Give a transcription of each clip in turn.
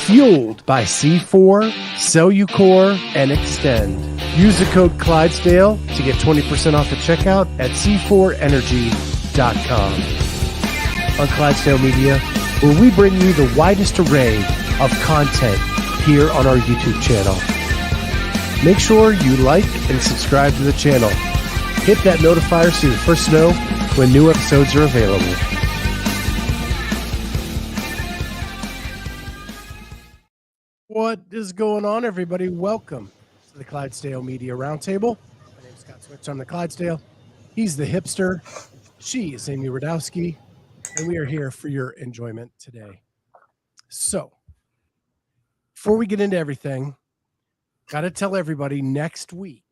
Fueled by C4, Cellucor, and Extend. Use the code Clydesdale to get 20% off at checkout at c4energy.com. On Clydesdale Media, where we bring you the widest array of content here on our YouTube channel. Make sure you like and subscribe to the channel. Hit that notifier so you're first to know when new episodes are available. What is going on, everybody? Welcome to the Clydesdale Media Roundtable. My name is Scott Switch. I'm the Clydesdale. He's the hipster. She is Amy Radowski. And we are here for your enjoyment today. So, before we get into everything, got to tell everybody next week,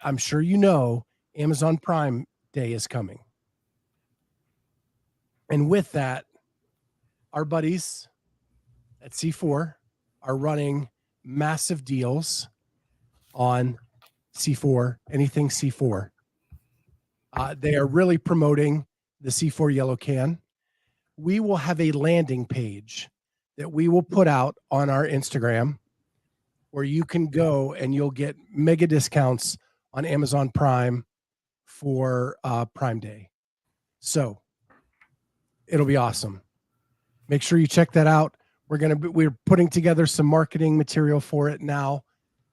I'm sure you know, Amazon Prime Day is coming. And with that, our buddies at C4 are running massive deals on C4, anything C4. They are really promoting the C4 yellow can. We will have a landing page that we will put out on our Instagram where you can go and you'll get mega discounts on Amazon Prime for Prime Day. So it'll be awesome. Make sure you check that out. We're putting together some marketing material for it now.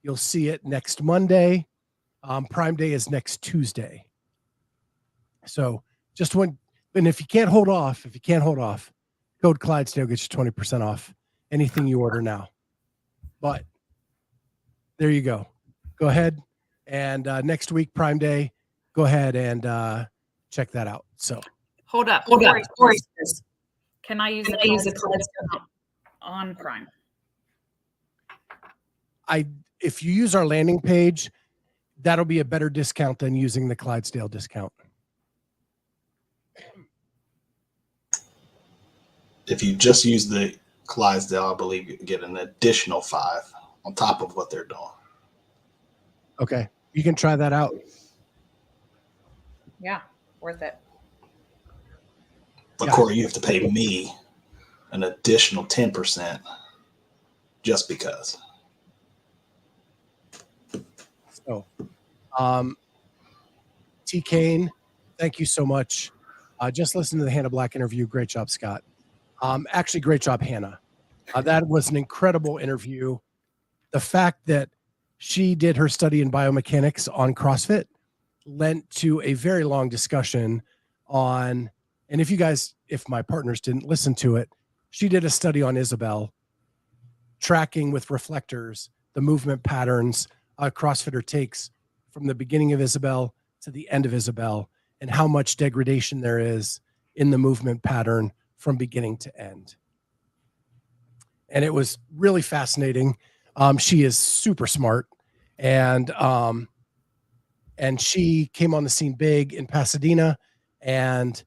You'll see it next Monday. Prime Day is next Tuesday. So just when, and if you can't hold off, code Clydesdale gets you 20% off anything you order now. But there you go. Go ahead and next week, Prime Day, go ahead and check that out. So hold up. Can I use the Clydesdale on Prime? If you use our landing page, that'll be a better discount than using the Clydesdale discount. If you just use the Clydesdale, I believe you can get an additional 5 on top of what they're doing. Okay. You can try that out. Yeah, worth it. But yeah. Corey, you have to pay me an additional 10% just because. So, T. Kane, thank you so much. Just listen to the Hannah Black interview. Great job, Scott. Actually, great job, Hannah. That was an incredible interview. The fact that she did her study in biomechanics on CrossFit lent to a very long discussion on, and if my partners didn't listen to it, she did a study on Isabel, tracking with reflectors the movement patterns a CrossFitter takes from the beginning of Isabel to the end of Isabel, and how much degradation there is in the movement pattern from beginning to end. And it was really fascinating. She is super smart, and she came on the scene big in Pasadena, and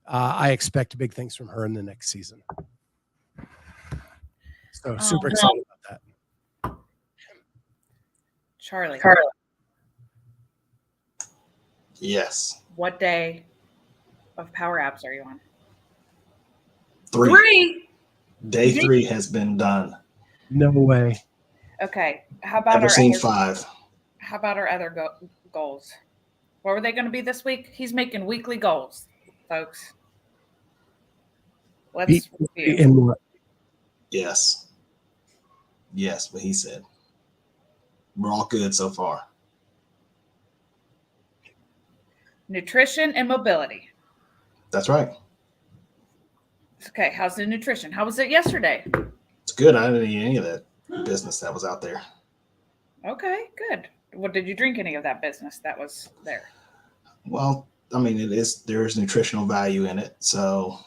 I expect big things from her in the next season. So super excited about that. Charlie. Yes. What day of Power Apps are you on? 3. Day 3 has been done. No way. Okay. How about Ever seen 5? How about our other goals? What were they going to be this week? He's making weekly goals, folks. Let's review. Yes. Yes, what he said. We're all good so far. Nutrition and mobility. That's right. Okay, how's the nutrition? How was it yesterday? It's good. I didn't eat any of that business that was out there. Okay, good. Well, did you drink any of that business that was there? Well, I mean, there is nutritional value in it. So,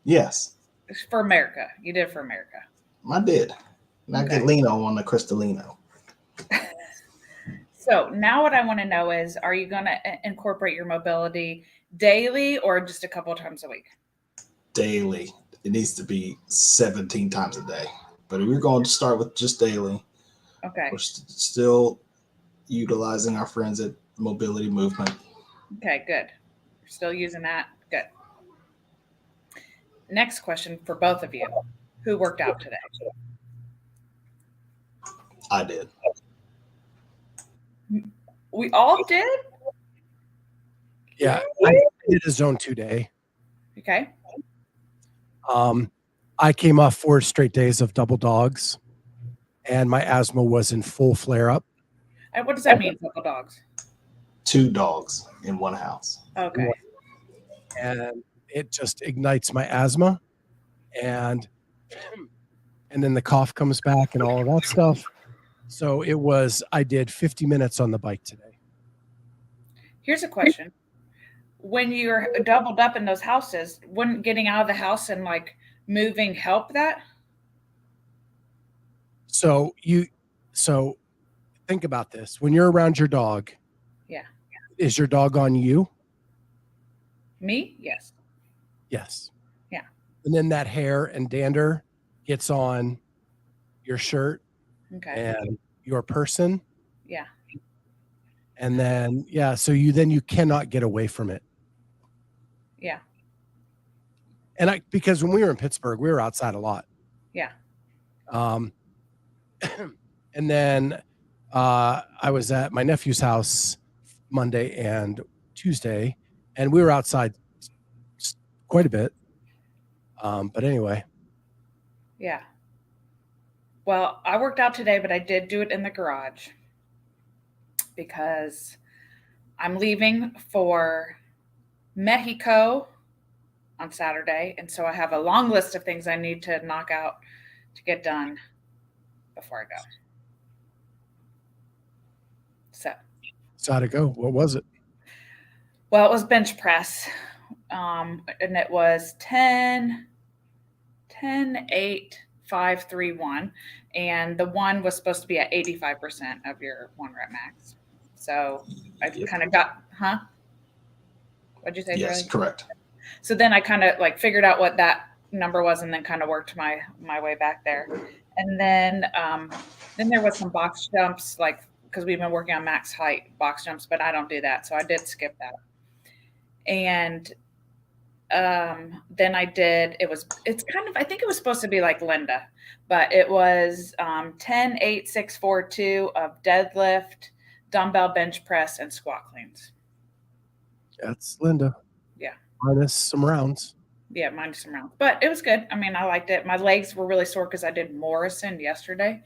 yes. It's for America. You did it for America. I did. And I get Lino on the Cristalino. So now what I want to know is, are you going to incorporate your mobility daily or just a couple of times a week? Daily. It needs to be 17 times a day. But if we're going to start with just daily, okay. We're still utilizing our friends at Mobility Movement. Okay, good. You're still using that. Good. next question for both of you. Who worked out today? I did. We all did? Yeah, I did a zone 2 day. Okay. I came off 4 straight days of double dogs, and my asthma was in full flare up. And what does that mean, double dogs? 2 dogs in one house. Okay. And it just ignites my asthma, and then the cough comes back and all of that stuff. So I did 50 minutes on the bike today. Here's a question. When you're doubled up in those houses, wouldn't getting out of the house and like moving help that? So think about this. When you're around your dog, Yeah. is your dog on you? Me? Yes. Yes. Yeah. And then that hair and dander gets on your shirt Okay. and your person. Yeah. And then, so you cannot get away from it. Yeah. And because when we were in Pittsburgh, we were outside a lot. Yeah. And then I was at my nephew's house Monday and Tuesday, and we were outside quite a bit. But anyway. Yeah. Well, I worked out today, but I did do it in the garage because I'm leaving for Mexico on Saturday. And so I have a long list of things I need to knock out to get done before I go. So how'd it go? What was it? Well, it was bench press. And it was 10, 8, 5, 3, 1. And the one was supposed to be at 85% of your 1 rep max. So I kind of got, What'd you say, Yes, Charlie? correct. So then I kind of like figured out what that number was and then kind of worked my way back there. And then there was some box jumps, like, because we've been working on max height box jumps, but I don't do that. So I did skip that. And then I did, it's kind of, I think it was supposed to be like Linda, but it was 10, 8, 6, 4, 2 of deadlift, dumbbell bench press, and squat cleans. That's Linda. Yeah. Minus some rounds. Yeah, minus some rounds. But it was good. I mean, I liked it. My legs were really sore because I did Morrison yesterday,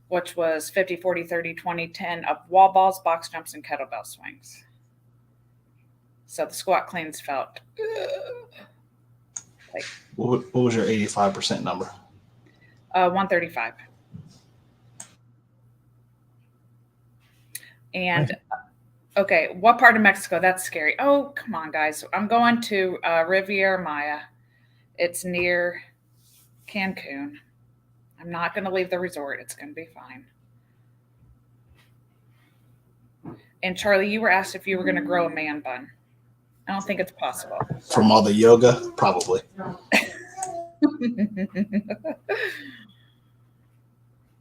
which was 50, 40, 30, 20, 10 of wall balls, box jumps, and kettlebell swings. So the squat cleans felt like. What was your 85% number? 135. And okay, what part of Mexico? That's scary. Oh, come on, guys. I'm going to Riviera Maya. It's near Cancun. I'm not going to leave the resort. It's going to be fine. And Charlie, you were asked if you were going to grow a man bun. I don't think it's possible. From all the yoga? Probably.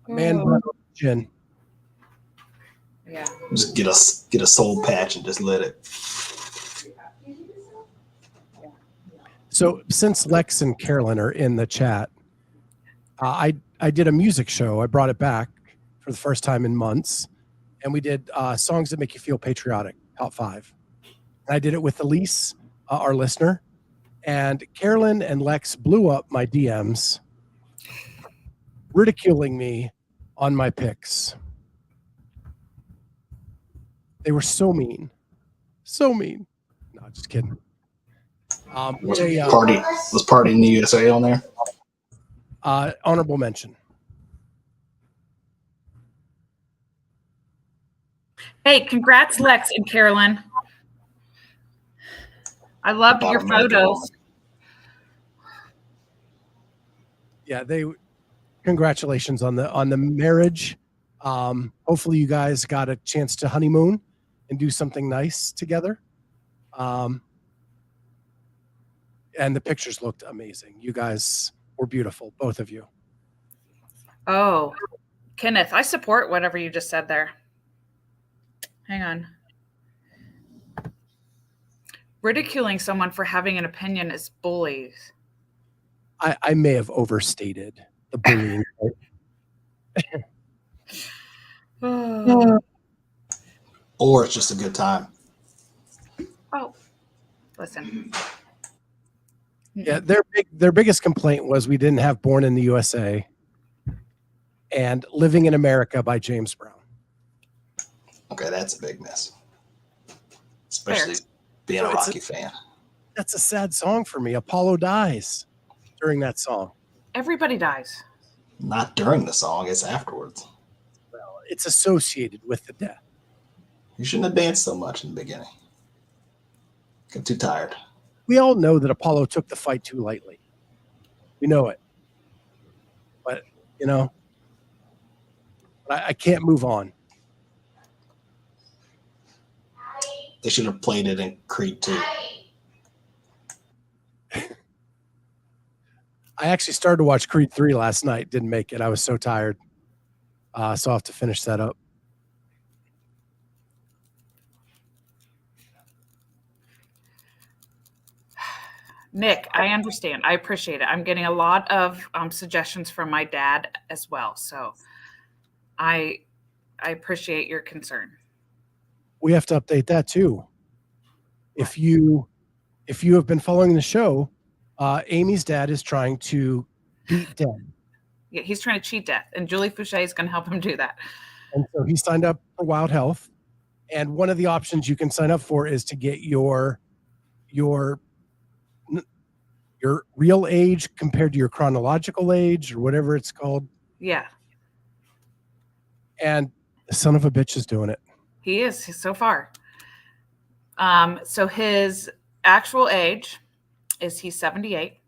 Man bun chin. Yeah. Just get a soul patch and just let it. So since Lex and Carolyn are in the chat, I did a music show. I brought it back for the first time in months, and we did songs that make you feel patriotic, top 5. And I did it with Elise, our listener, and Carolyn and Lex blew up my DMs, ridiculing me on my picks. They were so mean. So mean. No, just kidding. Was Party in the USA on there? Honorable mention. Hey, congrats, Lex and Carolyn. I loved your photos. Yeah, congratulations on the marriage. Hopefully you guys got a chance to honeymoon and do something nice together. And the pictures looked amazing. You guys were beautiful, both of you. Oh, Kenneth, I support whatever you just said there. Hang on. Ridiculing someone for having an opinion is bullies. I may have overstated the bullying. Or it's just a good time. Oh, listen. Yeah, their biggest complaint was we didn't have Born in the USA and Living in America by James Brown. Okay, that's a big miss. Especially being So a Rocky fan. That's a sad song for me. Apollo dies during that song. Everybody dies. Not during the song, it's afterwards. Well, it's associated with the death. You shouldn't have danced so much in the beginning. Got too tired. We all know that Apollo took the fight too lightly. We know it. But, you know, I can't move on. They should have played it in Creed 2. I actually started to watch Creed 3 last night. Didn't make it. I was so tired. So I'll have to finish that up. Nick, I understand. I appreciate it. I'm getting a lot of suggestions from my dad as well. So I appreciate your concern. We have to update that too. If you have been following the show, Amy's dad is trying to beat death. Yeah, he's trying to cheat death, and Julie Fouché is going to help him do that. And so he signed up for Wild Health. And one of the options you can sign up for is to get your real age compared to your chronological age or whatever it's called. Yeah. And the son of a bitch is doing it. He is so far. So his actual age is he's 78.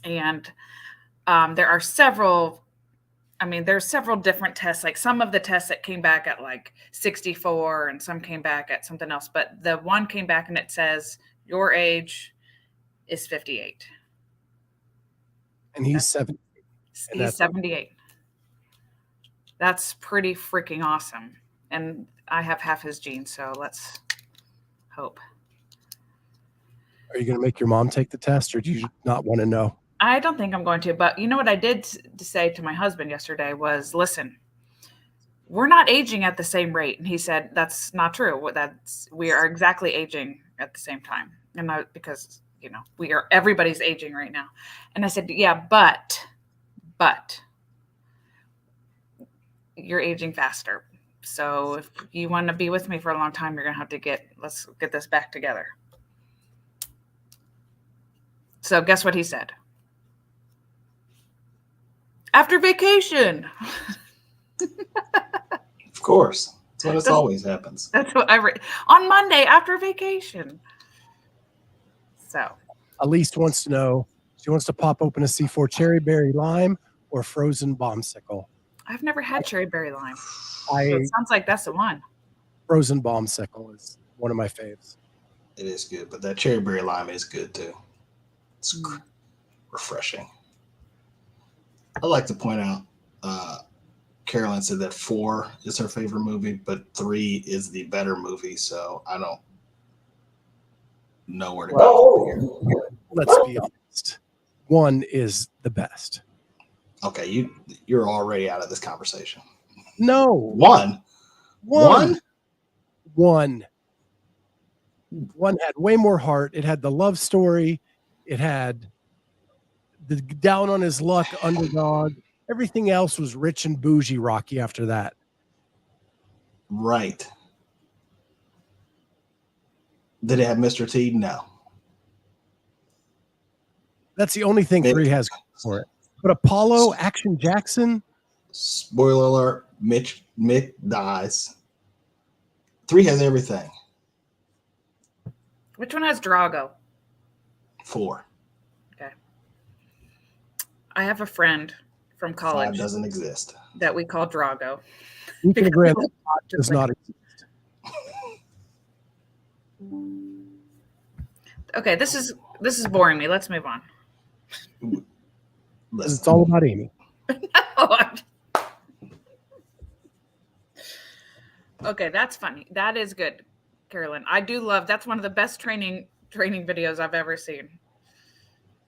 And there are several different tests. Like some of the tests that came back at like 64 and some came back at something else. But the one came back and it says your age is 58. And he's 70. He's 78. That's pretty freaking awesome. And I have half his genes, so let's hope. Are you going to make your mom take the test, or do you not want to know? I don't think I'm going to, but you know what I did say to my husband yesterday was, listen, we're not aging at the same rate. And he said, that's not true. We are exactly aging at the same time. And because, you know, everybody's aging right now. And I said, yeah, but you're aging faster. So if you want to be with me for a long time, you're going to have to let's get this back together. So guess what he said? After vacation. Of course. That's what it always happens. That's what on Monday after vacation. So Elise wants to know, she wants to pop open a C4 cherry berry lime or frozen bombsicle. I've never had cherry berry lime. It sounds like that's the one. Frozen bombsicle is one of my faves. It is good, but that cherry berry lime is good too. It's refreshing. I'd like to point out, Carolyn said that 4 is her favorite movie, but 3 is the better movie. So I don't know where to go from here. Let's be honest. 1 is the best. Okay, you're already out of this conversation. No. 1 had way more heart. It had the love story. It had the down on his luck underdog. Everything else was rich and bougie Rocky after that. Right. Did it have Mr. T? No. That's the only thing 3 has for it. But Apollo, Action Jackson. Spoiler alert, Mick dies. 3 has everything. Which one has Drago? 4. Okay. I have a friend from college 5 doesn't exist. that we call Drago. Does not exist. Okay, this is boring me. Let's move on. Listen. It's all about Amy. Okay, that's funny. That is good, Carolyn. I do love. That's one of the best training videos I've ever seen.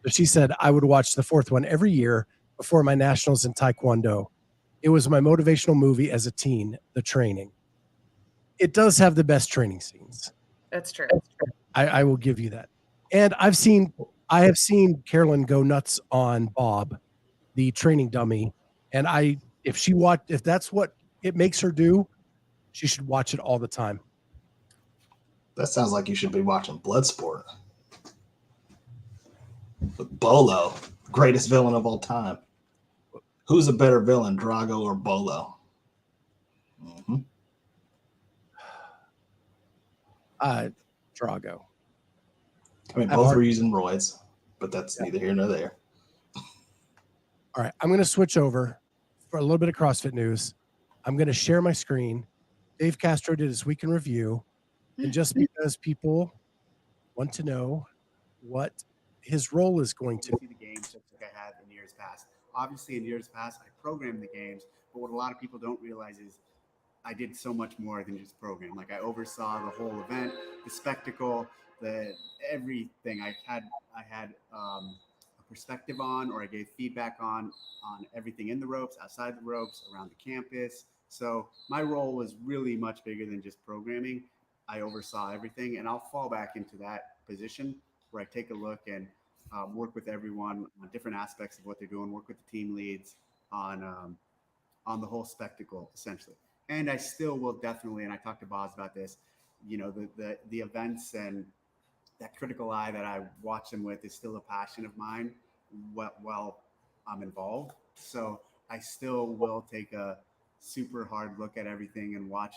So she said, I would watch the fourth one every year before my nationals in Taekwondo. It was my motivational movie as a teen, The Training. It does have the best training scenes. That's true. I will give you that. And I have seen Carolyn go nuts on Bob, the training dummy. And if that's what it makes her do, she should watch it all the time. That sounds like you should be watching Bloodsport. With Bollo, greatest villain of all time. Who's a better villain, Drago or Bollo? Mm-hmm. Drago. I mean, both were using roids, but that's neither here nor there. All right, I'm going to switch over for a little bit of CrossFit news. I'm going to share my screen. Dave Castro did his week in review. And just because people want to know what his role is going to be the games just like I have in years past. Obviously, in years past, I programmed the games, but what a lot of people don't realize is I did so much more than just program. Like I oversaw the whole event, the spectacle, the everything. I had a perspective on, or I gave feedback on everything in the ropes, outside the ropes, around the campus. So my role was really much bigger than just programming. I oversaw everything, and I'll fall back into that position where I take a look and work with everyone on different aspects of what they're doing, work with the team leads on the whole spectacle, essentially. And I still will definitely, and I talked to Boz about this, you know, the events and that critical eye that I watch them with is still a passion of mine while I'm involved. So I still will take a super hard look at everything and watch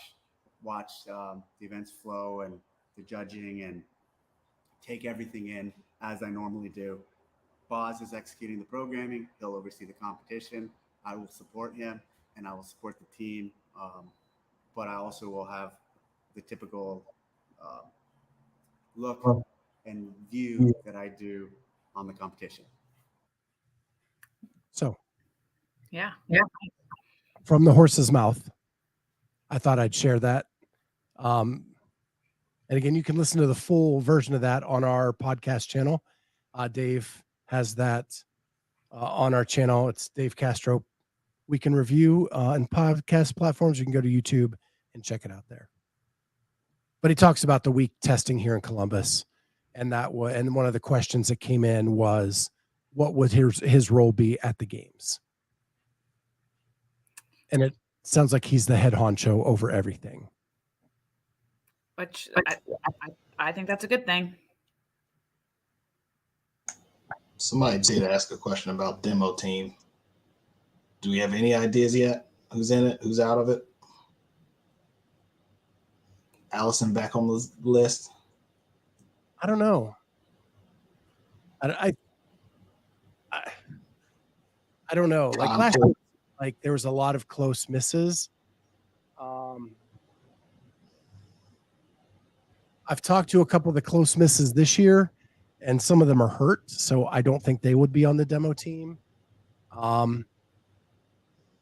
the events flow and the judging and take everything in as I normally do. Boz is executing the programming. He'll oversee the competition. I will support him and I will support the team. But I also will have the typical look and view that I do on the competition. So, Yeah. from the horse's mouth, I thought I'd share that. And again, you can listen to the full version of that on our podcast channel. Dave has that on our channel. It's Dave Castro. We can review and podcast platforms. You can go to YouTube and check it out there. But he talks about the week testing here in Columbus, and one of the questions that came in was, what would his role be at the games? And it sounds like he's the head honcho over everything. Which I think that's a good thing. Somebody did ask a question about demo team. Do we have any ideas yet? Who's in it? Who's out of it? Allison back on the list? I don't know. I don't know. Like last year, like there was a lot of close misses. I've talked to a couple of the close misses this year, and some of them are hurt, so I don't think they would be on the demo team.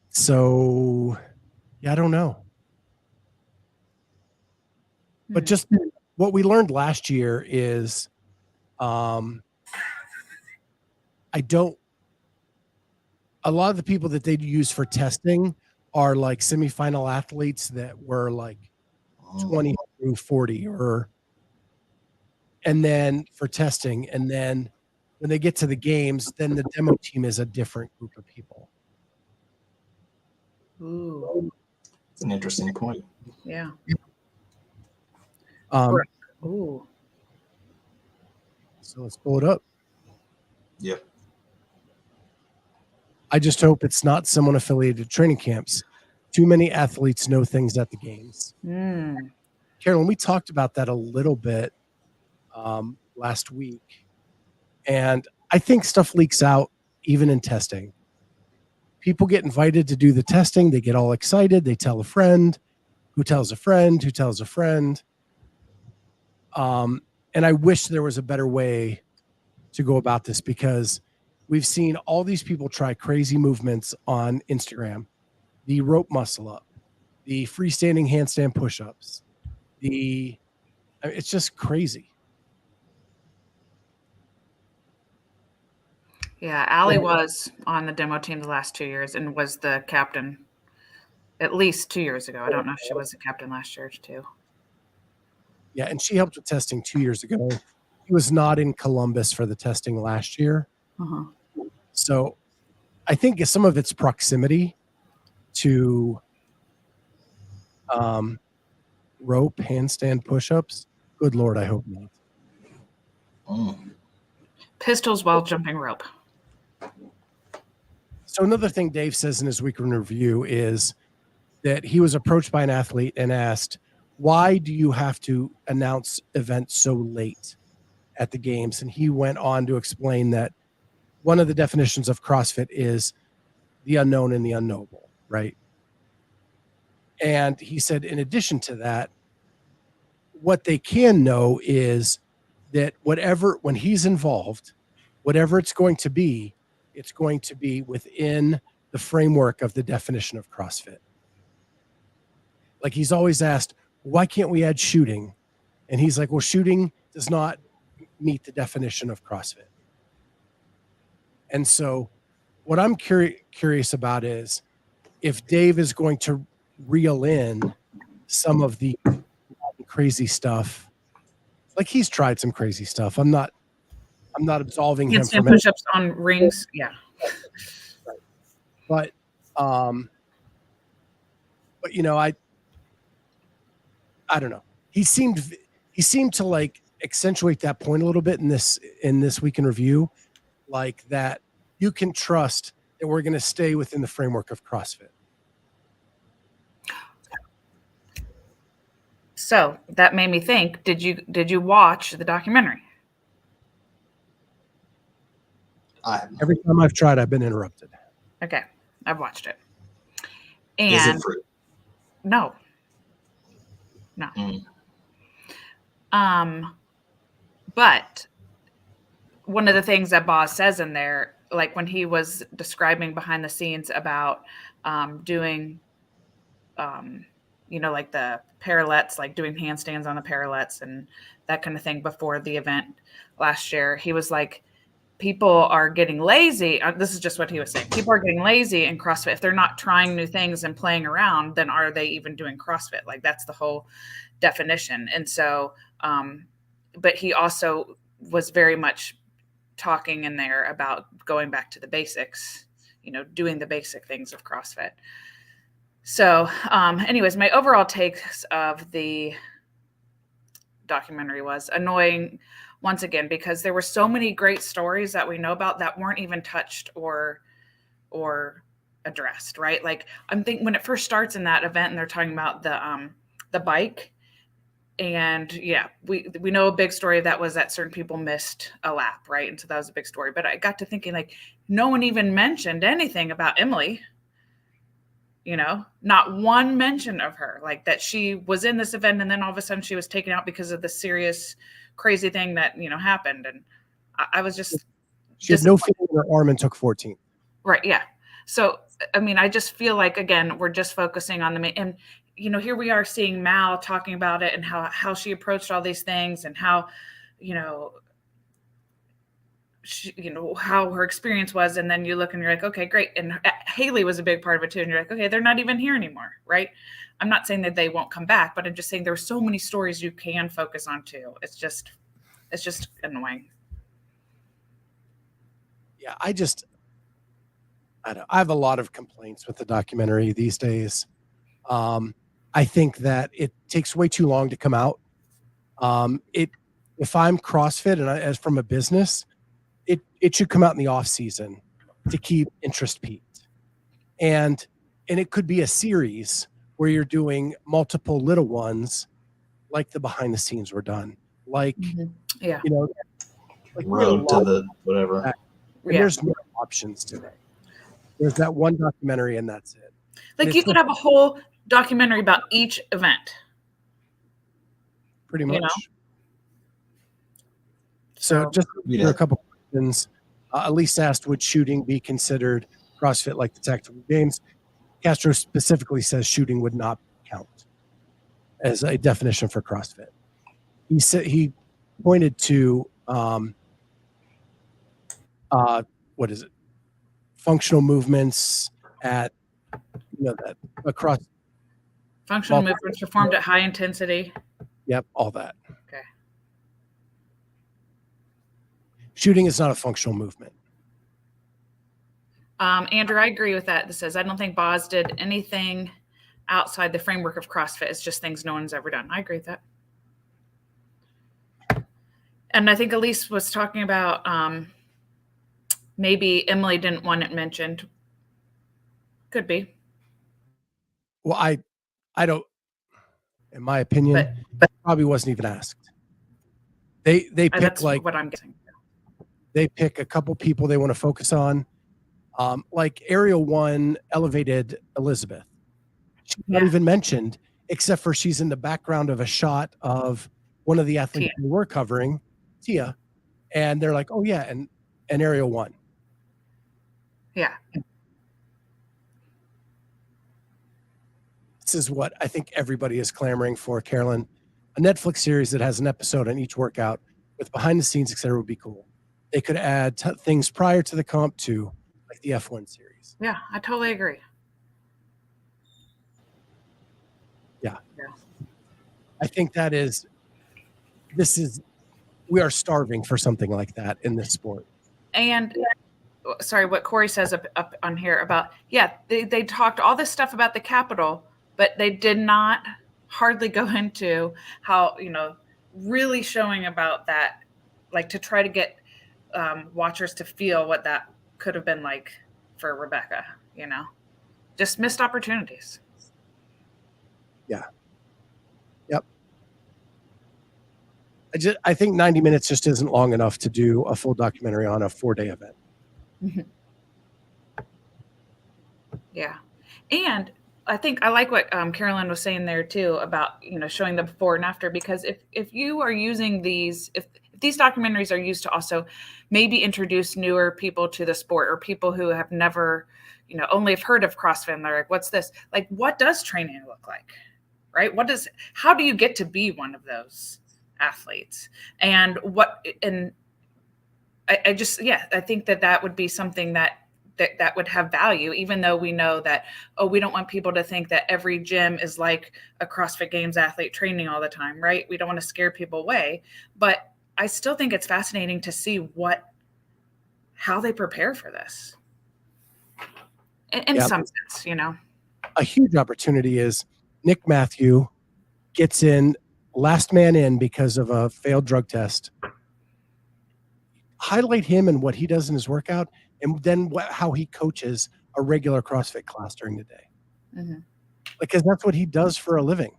So yeah, I don't know. But just what we learned last year is a lot of the people that they use for testing are like semifinal athletes that were like 20 through 40 and then for testing. And then when they get to the games, then the demo team is a different group of people. Ooh. It's an interesting point. Yeah. Ooh. So let's pull it up. Yep. I just hope it's not someone affiliated to training camps. Too many athletes know things at the games. Carolyn, we talked about that a little bit last week. And I think stuff leaks out even in testing. People get invited to do the testing. They get all excited. They tell a friend who tells a friend who tells a friend. And I wish there was a better way to go about this, because we've seen all these people try crazy movements on Instagram, the rope muscle up, the freestanding handstand push-ups, it's just crazy. Yeah, Allie was on the demo team the last 2 years and was the captain at least 2 years ago. I don't know if she was the captain last year too. Yeah, and she helped with testing 2 years ago. He was not in Columbus for the testing last year. Uh-huh. So I think some of it's proximity to rope, handstand push-ups. Good Lord, I hope not. Pistols while jumping rope. So another thing Dave says in his weekend review is that he was approached by an athlete and asked, why do you have to announce events so late at the games? And he went on to explain that one of the definitions of CrossFit is the unknown and the unknowable, right? And he said, in addition to that, what they can know is that when he's involved, whatever it's going to be within the framework of the definition of CrossFit. Like he's always asked, why can't we add shooting? And he's like, well, shooting does not meet the definition of CrossFit. And so what I'm curious about is if Dave is going to reel in some of the crazy stuff, like he's tried some crazy stuff. I'm not absolving him from push-ups on rings. Yeah. But you know, I don't know. He seemed to like accentuate that point a little bit in this week in review, like that you can trust that we're going to stay within the framework of CrossFit. So that made me think, did you watch the documentary? Every time I've tried, I've been interrupted. Okay. I've watched it. Is And it free? no. But one of the things that Boz says in there, like when he was describing behind the scenes about doing, like the parallettes, like doing handstands on the parallettes and that kind of thing before the event last year, he was like, people are getting lazy. This is just what he was saying. People are getting lazy in CrossFit. If they're not trying new things and playing around, then are they even doing CrossFit? Like that's the whole definition. And so, but he also was very much talking in there about going back to the basics, doing the basic things of CrossFit. So, anyways, my overall takes of the documentary was annoying once again, because there were so many great stories that we know about that weren't even touched or addressed, right? Like I'm thinking when it first starts in that event and they're talking about the bike, and yeah, we know a big story that was that certain people missed a lap, right? And so that was a big story. But I got to thinking, like, no one even mentioned anything about Emily. Not one mention of her, like that she was in this event and then all of a sudden she was taken out because of the serious, crazy thing that, happened. And I was just. She had no feeling in her arm and took 14. Right. Yeah. So, I mean, I just feel like, again, we're just focusing on the main, and, here we are seeing Mal talking about it and how she approached all these things and how, how her experience was. And then you look and you're like, okay, great. And Haley was a big part of it too. And you're like, okay, they're not even here anymore. Right. I'm not saying that they won't come back, but I'm just saying there are so many stories you can focus on too. It's just annoying. Yeah. I have a lot of complaints with the documentary these days. I think that it takes way too long to come out. If I'm CrossFit and as from a business, it should come out in the off season to keep interest peaked. And it could be a series where you're doing multiple little ones, like the behind the scenes were done. Like, yeah, like Road to the whatever. And there's no options today. There's that one documentary and that's it. Like you could have a whole documentary about each event. Pretty much. So just a couple questions. Elise asked, would shooting be considered CrossFit like the tactical games? Castro specifically says shooting would not count as a definition for CrossFit. He pointed to what is it? Functional movements at, that across. Functional movements performed at high intensity. Yep. All that. Okay. Shooting is not a functional movement. Andrew, I agree with that. This says, I don't think Boz did anything outside the framework of CrossFit. It's just things no one's ever done. I agree with that. And I think Elise was talking about maybe Emily didn't want it mentioned. Could be. Well, I don't, in my opinion, but probably wasn't even asked. They pick that's like what I'm guessing. They pick a couple people they want to focus on. Like Aerial 1 elevated Elizabeth. She's not even mentioned, except for she's in the background of a shot of one of the athletes we were covering, Tia. And they're like, oh yeah, and Aerial 1. Yeah. This is what I think everybody is clamoring for, Carolyn. A Netflix series that has an episode on each workout with behind the scenes, et cetera, would be cool. They could add things prior to the comp too, like the F1 series. Yeah, I totally agree. Yeah. I think we are starving for something like that in this sport. And sorry, what Corey says up on here about, they talked all this stuff about the Capitol, but they did not hardly go into how, really showing about that, like to try to get watchers to feel what that could have been like for Rebecca, just missed opportunities. Yeah. Yep. I think 90 minutes just isn't long enough to do a full documentary on a 4-day event. Mm-hmm. Yeah. And I think I like what Carolyn was saying there too about, showing the before and after, because if you are using these, if these documentaries are used to also maybe introduce newer people to the sport, or people who have never, only have heard of CrossFit, and they're like, what's this? Like, what does training look like? Right? How do you get to be one of those athletes? And I think that would be something that would have value, even though we know that, we don't want people to think that every gym is like a CrossFit Games athlete training all the time, right? We don't want to scare people away, but I still think it's fascinating to see how they prepare for this in some sense, A huge opportunity is Nick Matthew gets in last man in because of a failed drug test. Highlight him and what he does in his workout, and then how he coaches a regular CrossFit class during the day. Mm-hmm. Because that's what he does for a living.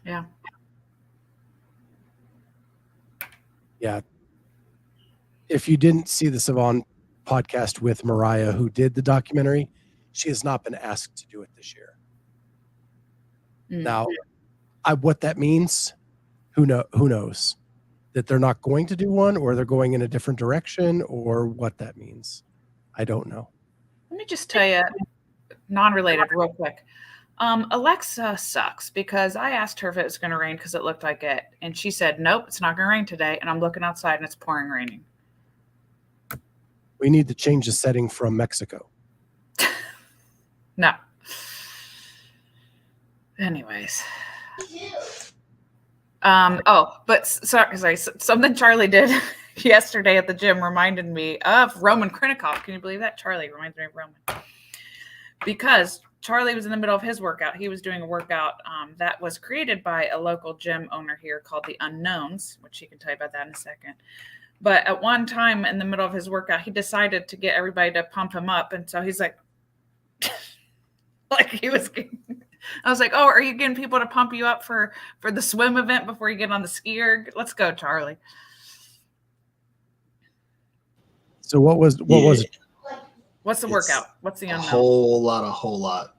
Yeah. Yeah. If you didn't see the Savon podcast with Mariah, who did the documentary, she has not been asked to do it this year. Mm-hmm. Now, what that means, who knows? That they're not going to do one, or they're going in a different direction, or what that means. I don't know. Let me just tell you, non-related real quick. Alexa sucks, because I asked her if it was going to rain because it looked like it. And she said, nope, it's not going to rain today. And I'm looking outside and it's pouring raining. We need to change the setting from Mexico. No. Anyways. But sorry, something Charlie did yesterday at the gym reminded me of Roman Krinikov. Can you believe that? Charlie reminds me of Roman. Because Charlie was in the middle of his workout. He was doing a workout that was created by a local gym owner here called the Unknowns, which he can tell you about that in a second. But at one time in the middle of his workout, he decided to get everybody to pump him up. And so he's like, I was like, oh, are you getting people to pump you up for the swim event before you get on the skier? Let's go, Charlie. So what was it? What's the workout? What's the unknown? A whole lot.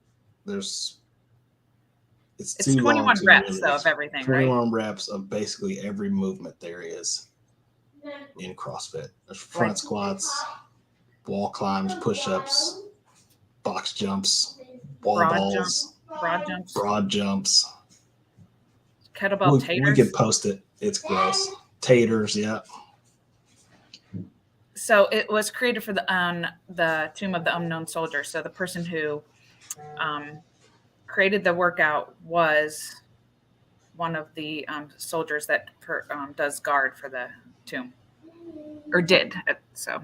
It's 21 reps of everything, 21 reps of basically every movement there is in CrossFit. There's front squats, wall climbs, push-ups, box jumps, balls, broad jumps, kettlebell taters. We can post it. It's gross. Taters, yeah. So it was created for the Tomb of the Unknown Soldier. So the person who created the workout was one of the soldiers that does guard for the tomb, or did. So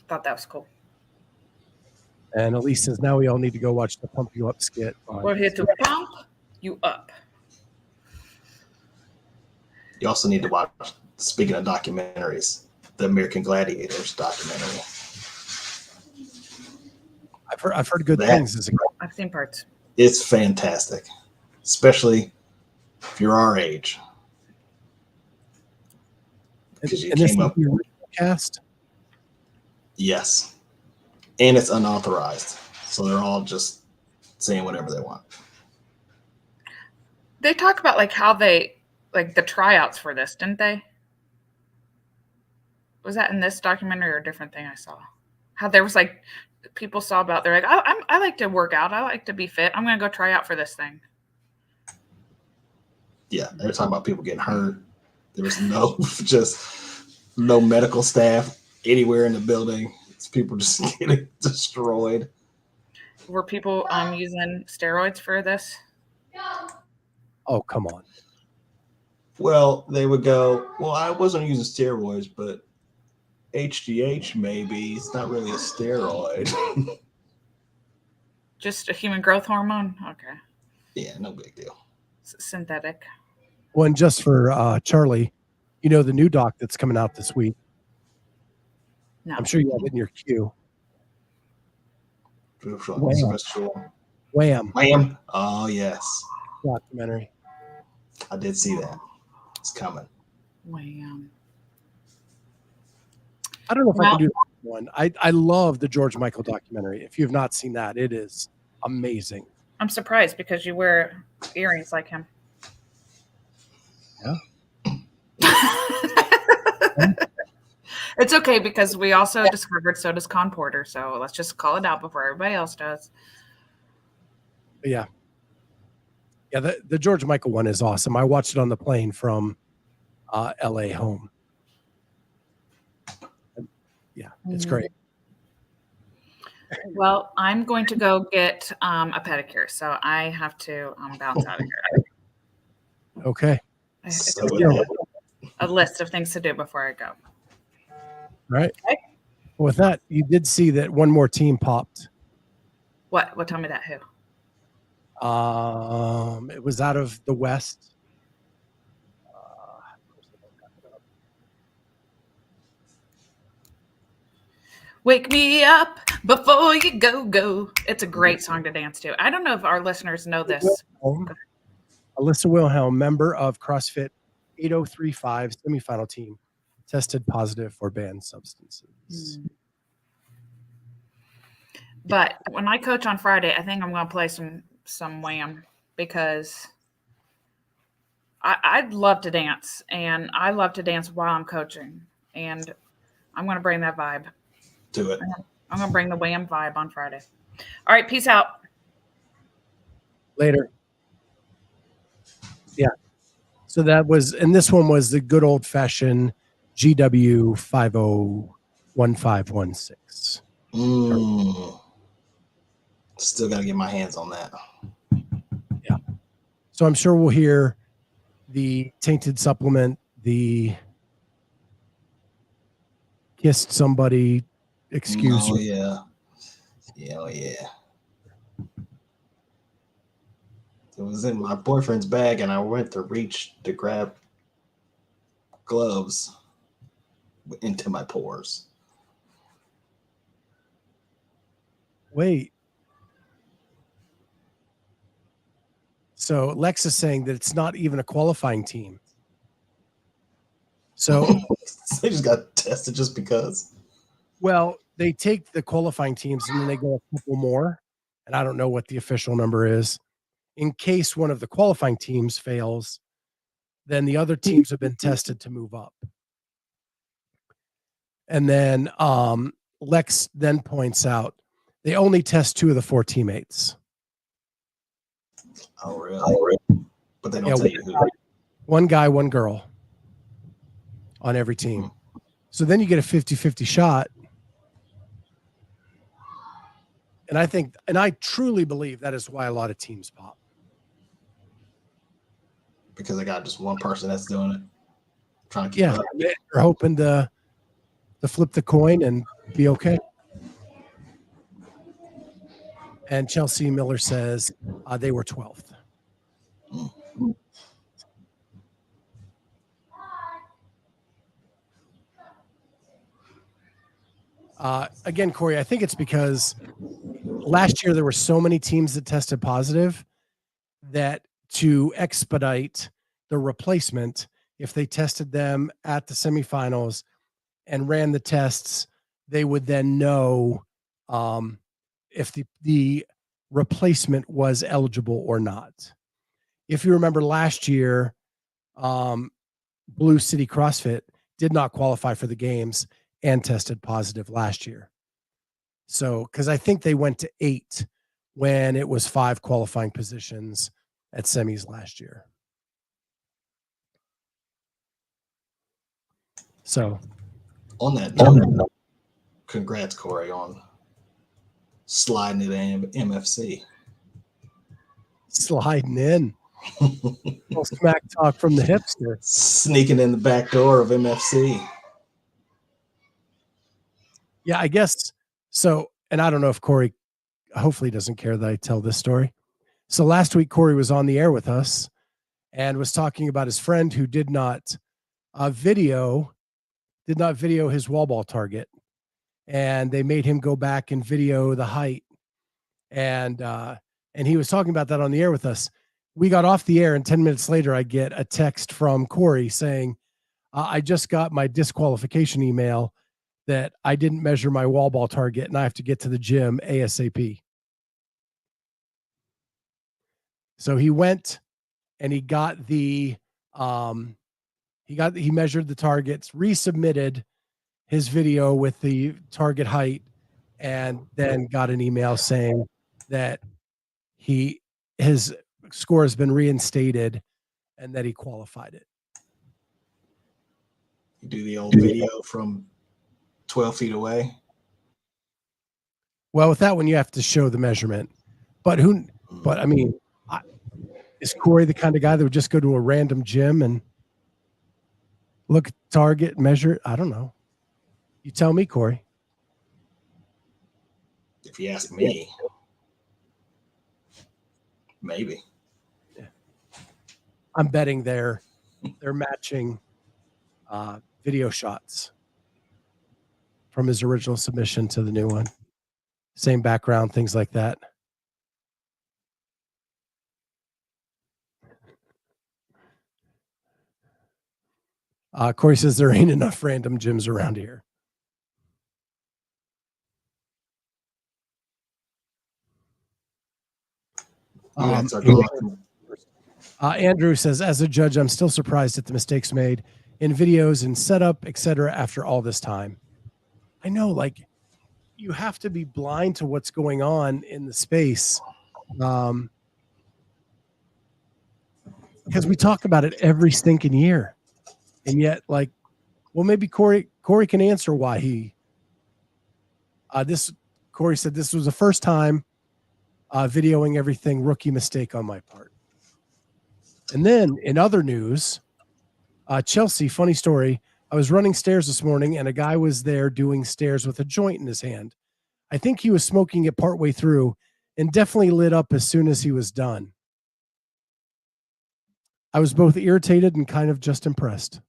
thought that was cool. And Elise says, now we all need to go watch the Pump You Up skit. We're here to pump you up. You also need to watch, speaking of documentaries, the American Gladiators documentary. I've heard good things. I've seen parts. It's fantastic, especially if you're our age. And this is the original cast? Yes. And it's unauthorized. So they're all just saying whatever they want. They talk about like how they, like the tryouts for this, didn't they? Was that in this documentary or a different thing I saw? How there was like, people saw about, they're like, I like to work out. I like to be fit. I'm going to go try out for this thing. Yeah. They're talking about people getting hurt. There was no medical staff anywhere in the building. It's people just getting destroyed. Were people using steroids for this? Oh, come on. Well, they would go, well, I wasn't using steroids, but HGH maybe. It's not really a steroid. Just a human growth hormone? Okay. Yeah, no big deal. Synthetic. Well, and just for Charlie, you know the new doc that's coming out this week. No. I'm sure you have it in your queue. Wham. Wham. Oh, yes. Documentary. I did see that. It's coming. Wham. I don't know if I can do that one. I love the George Michael documentary. If you have not seen that, it is amazing. I'm surprised because you wear earrings like him. Yeah. It's okay because we also discovered so does Con Porter. So let's just call it out before everybody else does. Yeah. Yeah, the George Michael one is awesome. I watched it on the plane from LA home. Yeah, it's great. Well, I'm going to go get a pedicure, so I have to bounce out of here. Okay. It's So a list of things to do before I go. All right. Okay. With that, you did see that one more team popped. What? Tell me that. Who? It was out of the West. Wake me up before you go. It's a great song to dance to. I don't know if our listeners know this. Alyssa Wilhelm, member of CrossFit 8035 semifinal team, tested positive for banned substances. But when I coach on Friday, I think I'm going to play some Wham because I'd love to dance, and I love to dance while I'm coaching, and I'm going to bring that vibe. Do it. I'm going to bring the Wham vibe on Friday. All right, peace out. Later. Yeah. So that was, and this one was the good old fashioned GW 501516. Still got to get my hands on that. Yeah. So I'm sure we'll hear the tainted supplement, the kissed somebody excuse. Oh, yeah. Yeah, yeah. It was in my boyfriend's bag, and I went to reach to grab gloves into my pores. Wait. So Lex is saying that it's not even a qualifying team. So They just got tested just because. well, they take the qualifying teams and then they go a couple more. And I don't know what the official number is. In case one of the qualifying teams fails, then the other teams have been tested to move up. And then Lex then points out they only test 2 of the 4 teammates. Oh, really? But they don't tell you who. One guy, one girl on every team. So then you get a 50-50 shot. And I truly believe that is why a lot of teams pop. Because they got just one person that's doing it. Trying to keep up. They're hoping to flip the coin and be okay. And Chelsea Miller says they were 12th. Again, Corey, I think it's because last year there were so many teams that tested positive that to expedite the replacement, if they tested them at the semifinals and ran the tests, they would then know if the replacement was eligible or not. If you remember last year, Blue City CrossFit did not qualify for the games and tested positive last year. So, because I think they went to 8 when it was 5 qualifying positions at semis last year. So, on that note, congrats, Corey, on sliding it in MFC. Sliding in. Little smack talk from the hipster. Sneaking in the back door of MFC. Yeah, I guess so. And I don't know if Corey hopefully doesn't care that I tell this story. So last week, Corey was on the air with us and was talking about his friend who did not video his wall ball target. And they made him go back and video the height. And he was talking about that on the air with us. We got off the air, and 10 minutes later, I get a text from Corey saying, I just got my disqualification email that I didn't measure my wall ball target and I have to get to the gym ASAP. So he went and he got he measured the targets, resubmitted his video with the target height, and then got an email saying that his score has been reinstated and that he qualified it. You do the old video from 12 feet away. Well, with that one, you have to show the measurement. But I mean, is Corey the kind of guy that would just go to a random gym and look at target, measure it? I don't know. You tell me, Corey. If you ask me, maybe. Yeah. I'm betting they're matching video shots from his original submission to the new one. Same background, things like that. Corey says there ain't enough random gyms around here. Andrew says, as a judge, I'm still surprised at the mistakes made in videos and setup, etc. after all this time. I know, like, you have to be blind to what's going on in the space. Because we talk about it every stinking year. And yet, like, well, maybe Corey can answer why Corey said this was the first time videoing everything, rookie mistake on my part. And then in other news, Chelsea, funny story. I was running stairs this morning and a guy was there doing stairs with a joint in his hand. I think he was smoking it partway through and definitely lit up as soon as he was done. I was both irritated and kind of just impressed.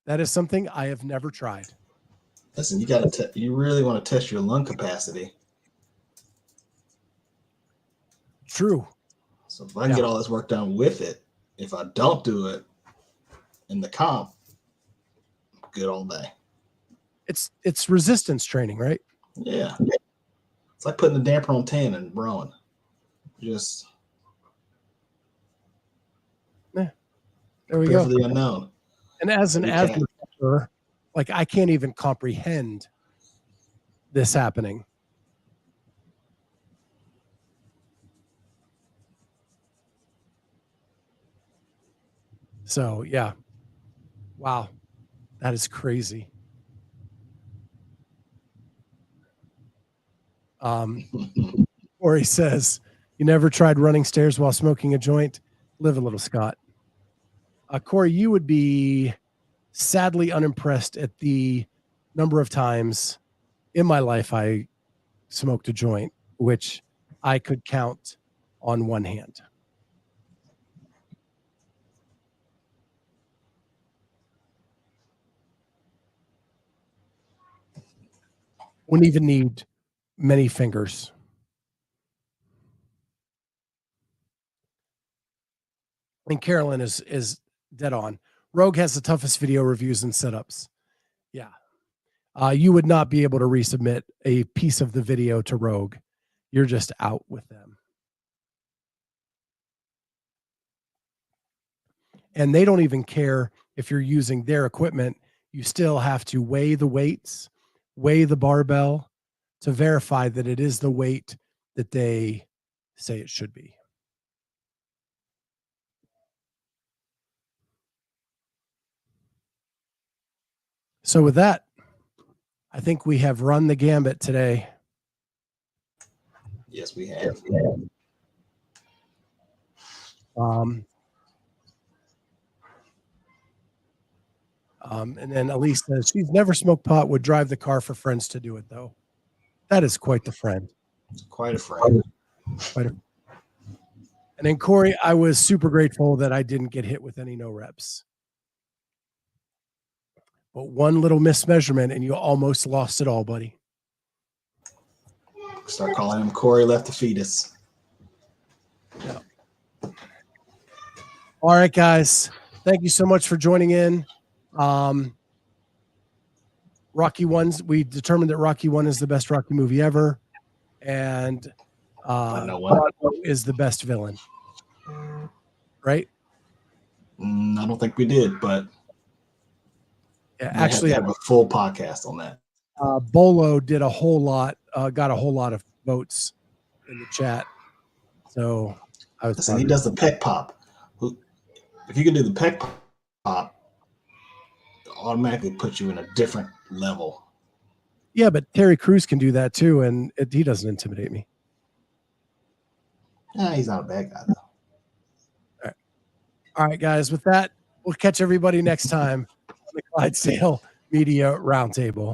That is something I have never tried. Listen, you really want to test your lung capacity. True. So if I can get all this work done with it, if I don't do it in the comp, I'm good all day. It's resistance training, right? Yeah. It's like putting the damper on 10 and rowing. Just there we prepare go. for the unknown. And as an asthma sufferer, like, I can't even comprehend this happening. So yeah. Wow. That is crazy. Corey says, you never tried running stairs while smoking a joint? Live a little, Scott. Corey, you would be sadly unimpressed at the number of times in my life I smoked a joint, which I could count on one hand. Wouldn't even need many fingers. And Carolyn is dead on. Rogue has the toughest video reviews and setups. Yeah. You would not be able to resubmit a piece of the video to Rogue. You're just out with them. And they don't even care if you're using their equipment. You still have to weigh the weights, weigh the barbell to verify that it is the weight that they say it should be. So with that, I think we have run the gambit today. Yes, we have. And then Elise says she's never smoked pot, would drive the car for friends to do it, though. That is quite the friend. Quite a friend. And then Corey, I was super grateful that I didn't get hit with any no reps. But one little mismeasurement and you almost lost it all, buddy. Start calling him Corey left the fetus. Yeah. All right, guys. Thank you so much for joining in. Rocky One's, we determined that Rocky One is the best Rocky movie ever. And Drago is the best villain. Right? I don't think we did, but yeah, actually, I have a full podcast on that. Bollo did a whole lot, got a whole lot of votes in the chat. So I was. Listen, he does the pec pop. If you can do the pec pop, it automatically puts you in a different level. Yeah, but Terry Crews can do that too, and he doesn't intimidate me. He's not a bad guy, though. All right, guys. With that, we'll catch everybody next time on the Clydesdale Media Roundtable.